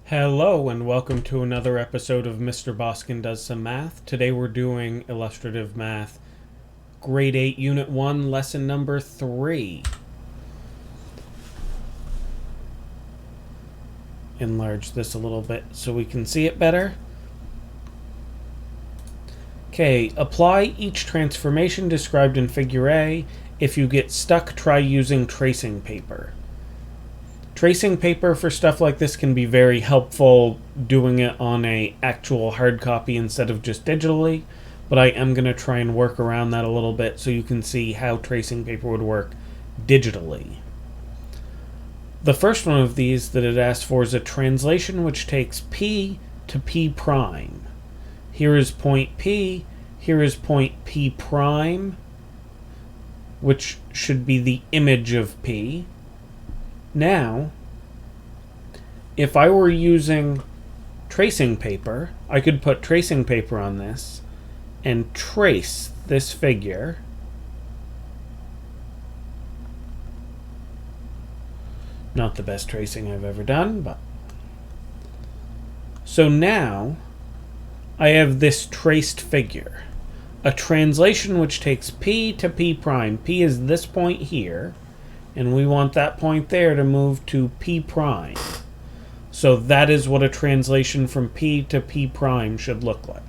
Hello and welcome to another episode of Mr. Boskin Does Some Math. Today we're doing illustrative math, grade 8, unit 1, lesson number 3. Enlarge this a little bit so we can see it better. Okay, apply each transformation described in figure A. If you get stuck, try using tracing paper. Tracing paper for stuff like this can be very helpful doing it on a actual hard copy instead of just digitally, but I am going to try and work around that a little bit so you can see how tracing paper would work digitally. The first one of these that it asks for is a translation which takes P to P prime. Here is point P, here is point P prime, which should be the image of P. Now, if I were using tracing paper, I could put tracing paper on this and trace this figure. Not the best tracing I've ever done, but... So now, I have this traced figure. A translation which takes P to P prime. P is this point here. And we want that point there to move to P prime. So that is what a translation from P to P prime should look like.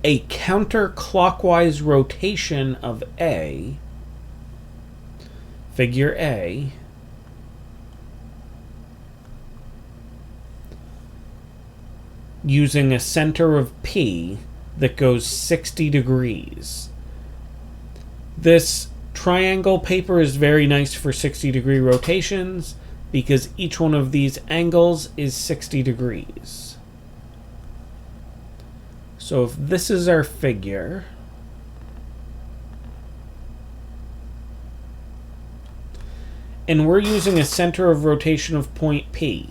A counterclockwise rotation of A, figure A, using a center of P that goes 60 degrees. This triangle paper is very nice for 60-degree rotations because each one of these angles is 60 degrees. So if this is our figure, and we're using a center of rotation of point P,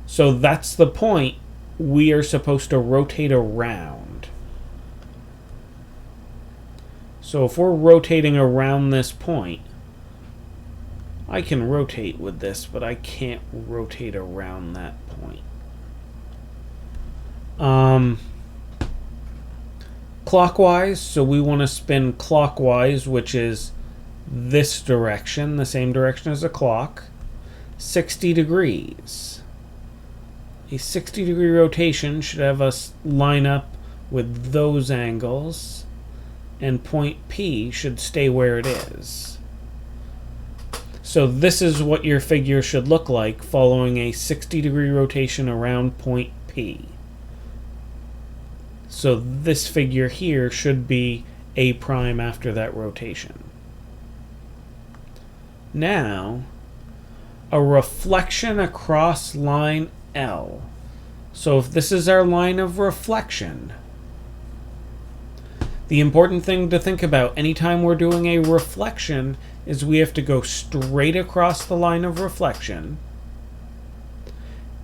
so that's the point we are supposed to rotate around. So if we're rotating around this point, I can rotate with this, but I can't rotate around that point. Clockwise, so we want to spin clockwise, which is this direction, the same direction as a clock, 60 degrees. A 60-degree rotation should have us line up with those angles, and point P should stay where it is. So this is what your figure should look like following a 60-degree rotation around point P. So this figure here should be A prime after that rotation. Now, a reflection across line L. So if this is our line of reflection, the important thing to think about anytime we're doing a reflection is we have to go straight across the line of reflection,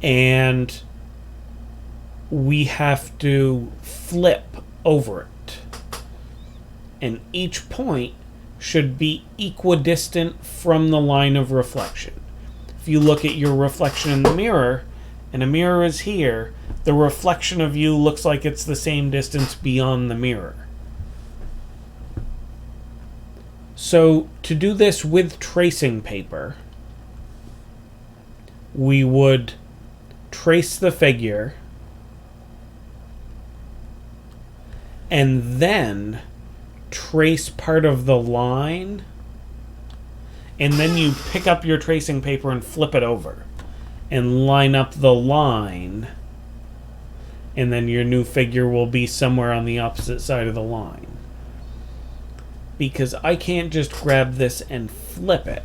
and we have to flip over it. And each point should be equidistant from the line of reflection. If you look at your reflection in the mirror, and a mirror is here, the reflection of you looks like it's the same distance beyond the mirror. So to do this with tracing paper, we would trace the figure and then trace part of the line, and then you pick up your tracing paper and flip it over and line up the line, and then your new figure will be somewhere on the opposite side of the line. Because I can't just grab this and flip it.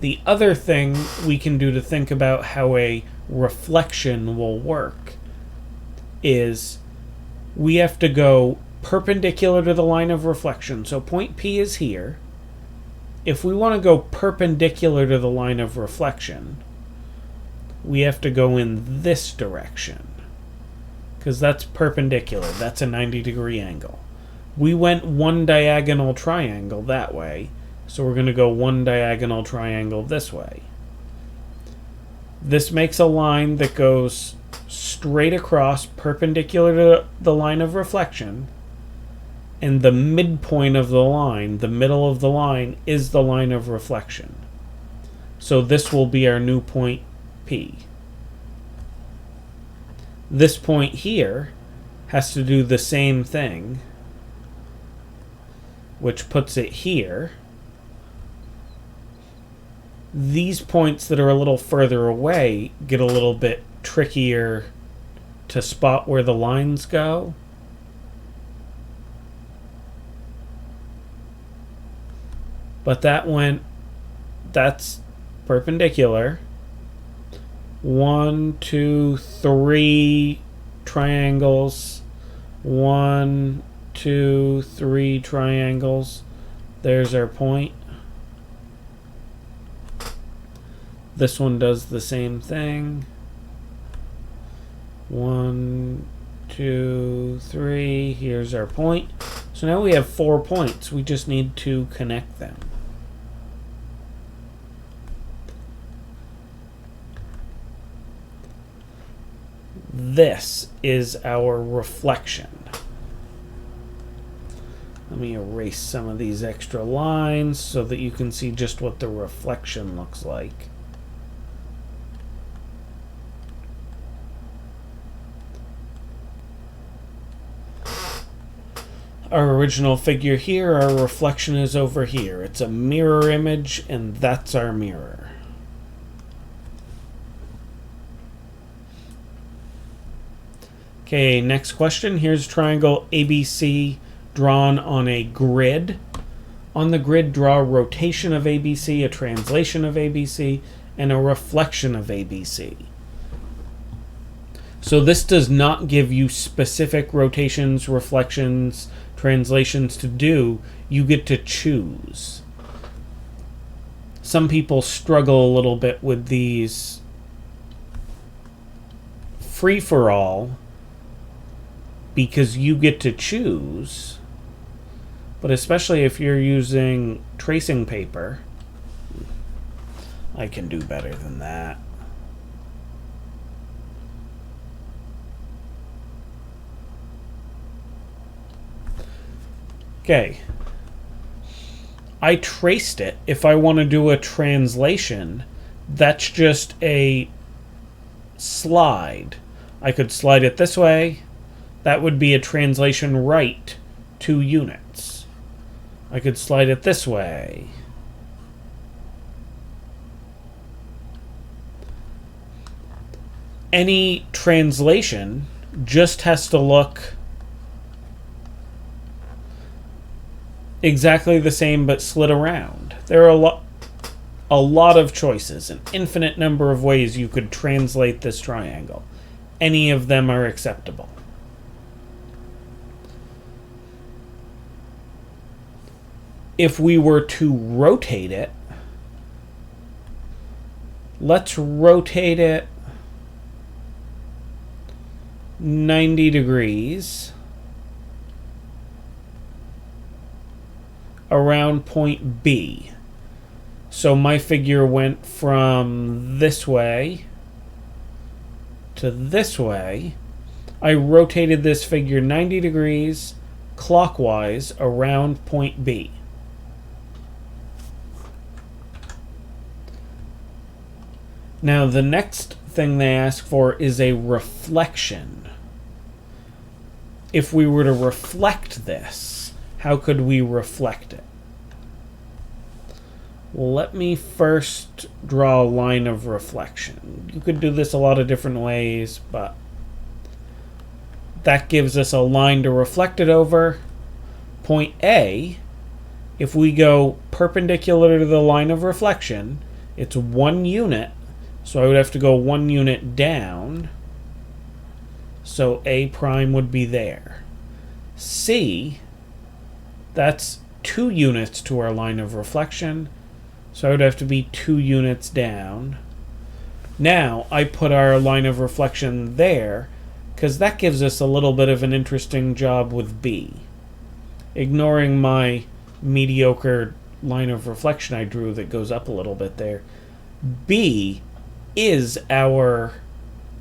The other thing we can do to think about how a reflection will work is we have to go perpendicular to the line of reflection. So point P is here. If we want to go perpendicular to the line of reflection, we have to go in this direction, because that's perpendicular. That's a 90-degree angle. We went one diagonal triangle that way, so we're going to go one diagonal triangle this way. This makes a line that goes straight across, perpendicular to the line of reflection, and the midpoint of the line, the middle of the line, is the line of reflection. So this will be our new point P. This point here has to do the same thing, which puts it here. These points that are a little further away get a little bit trickier to spot where the lines go. But that's perpendicular. 1, 2, 3 triangles. 1, 2, 3 triangles. There's our point. This one does the same thing. 1, 2, 3. Here's our point. So now we have 4 points. We just need to connect them. This is our reflection. Let me erase some of these extra lines so that you can see just what the reflection looks like. Our original figure here, our reflection is over here. It's a mirror image, and that's our mirror. Okay, next question. Here's triangle ABC drawn on a grid. On the grid, draw a rotation of ABC, a translation of ABC, and a reflection of ABC. So this does not give you specific rotations, reflections, translations to do. You get to choose. Some people struggle a little bit with these free-for-all because you get to choose. But especially if you're using tracing paper, I can do better than that. Okay. I traced it. If I want to do a translation, that's just a slide. I could slide it this way. That would be a translation right 2 units. I could slide it this way. Any translation just has to look exactly the same but slid around. There are a lot of choices, an infinite number of ways you could translate this triangle. Any of them are acceptable. If we were to rotate it, let's rotate it 90 degrees around point B. So my figure went from this way to this way. I rotated this figure 90 degrees clockwise around point B. Now the next thing they ask for is a reflection. If we were to reflect this, how could we reflect it? Well, let me first draw a line of reflection. You could do this a lot of different ways, but that gives us a line to reflect it over. Point A, if we go perpendicular to the line of reflection, it's 1 unit. So I would have to go 1 unit down. So A prime would be there. C, that's 2 units to our line of reflection. So I would have to be 2 units down. Now I put our line of reflection there because that gives us a little bit of an interesting job with B. Ignoring my mediocre line of reflection I drew that goes up a little bit there. B is our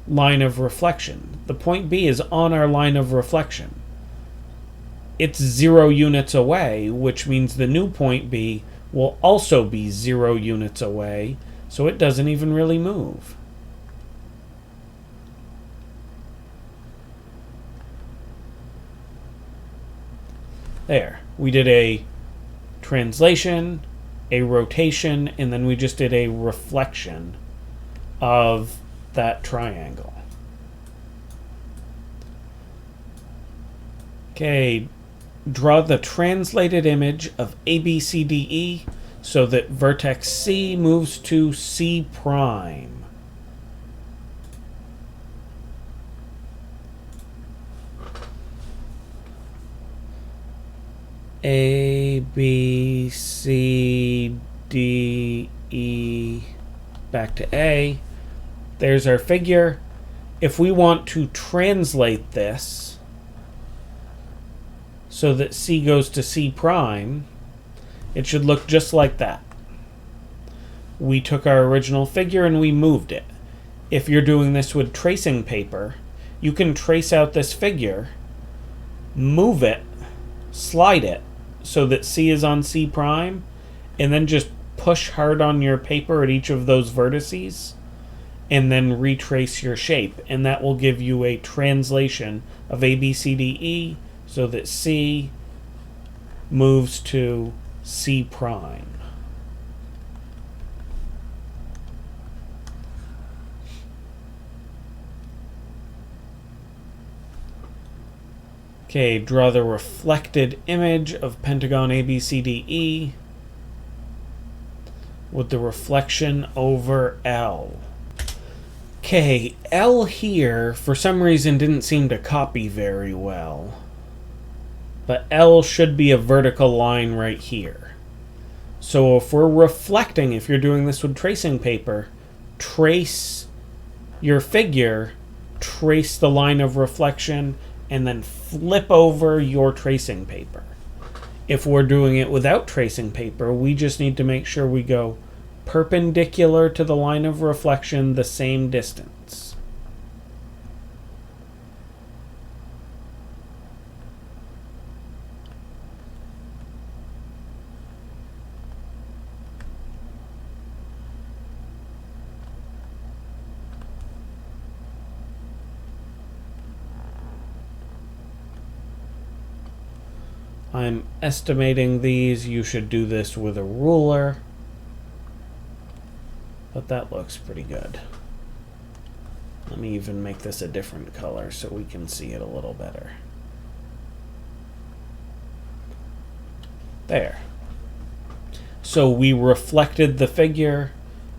line of reflection. The point B is on our line of reflection. It's 0 units away, which means the new point B will also be 0 units away, so it doesn't even really move. There. We did a translation, a rotation, and then we just did a reflection of that triangle. Okay, draw the translated image of ABCDE so that vertex C moves to C prime. A, B, C, D, E, back to A. There's our figure. If we want to translate this so that C goes to C prime, it should look just like that. We took our original figure and we moved it. If you're doing this with tracing paper, you can trace out this figure, move it, slide it so that C is on C prime, and then just push hard on your paper at each of those vertices, and then retrace your shape, and that will give you a translation of ABCDE so that C moves to C prime. Okay, draw the reflected image of pentagon ABCDE with the reflection over L. Okay, L here, for some reason, didn't seem to copy very well. But L should be a vertical line right here. So if we're reflecting, if you're doing this with tracing paper, trace your figure, trace the line of reflection, and then flip over your tracing paper. If we're doing it without tracing paper, we just need to make sure we go perpendicular to the line of reflection the same distance. I'm estimating these. You should do this with a ruler. But that looks pretty good. Let me even make this a different color so we can see it a little better. There. So we reflected the figure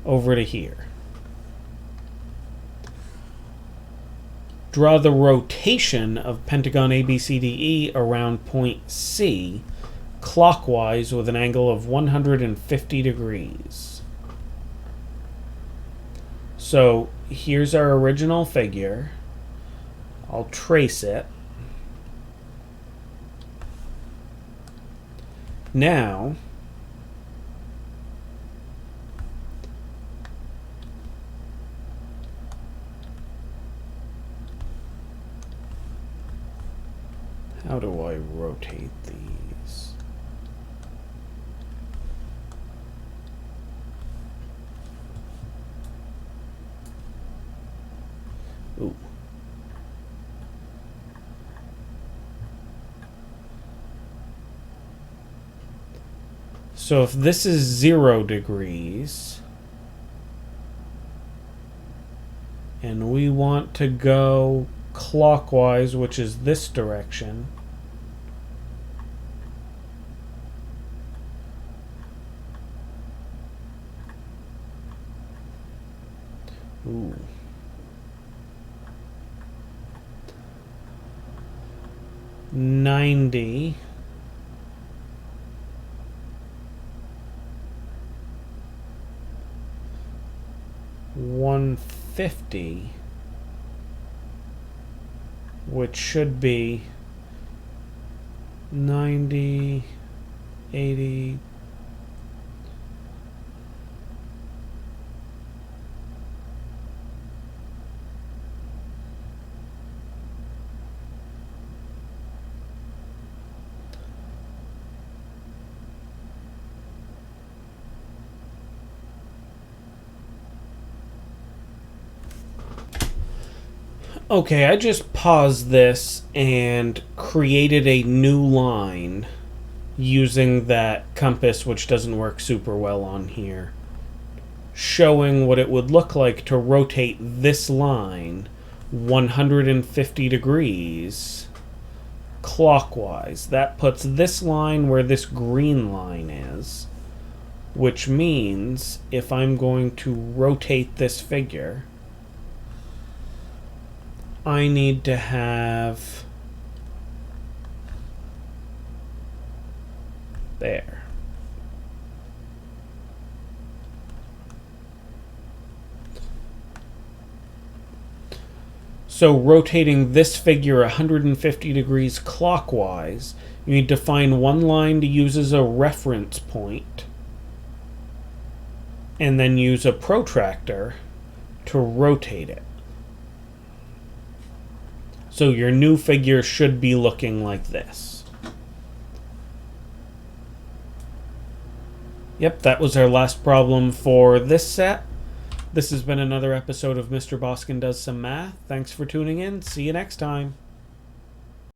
over to here. Draw the rotation of pentagon ABCDE around point C clockwise with an angle of 150 degrees. So here's our original figure. I'll trace it. Now, how do I rotate these? Ooh. So if this is 0 degrees, and we want to go clockwise, which is this direction, ooh. $90. 150, which should be 90, 80, Okay, I just paused this and created a new line using that compass, which doesn't work super well on here, showing what it would look like to rotate this line 150 degrees clockwise. That puts this line where this green line is, which means if I'm going to rotate this figure, I need to have there. So rotating this figure 150 degrees clockwise, you need to find one line to use as a reference point, and then use a protractor to rotate it. So your new figure should be looking like this. Yep, that was our last problem for this set. This has been another episode of Mr. Boskin Does Some Math. Thanks for tuning in. See you next time.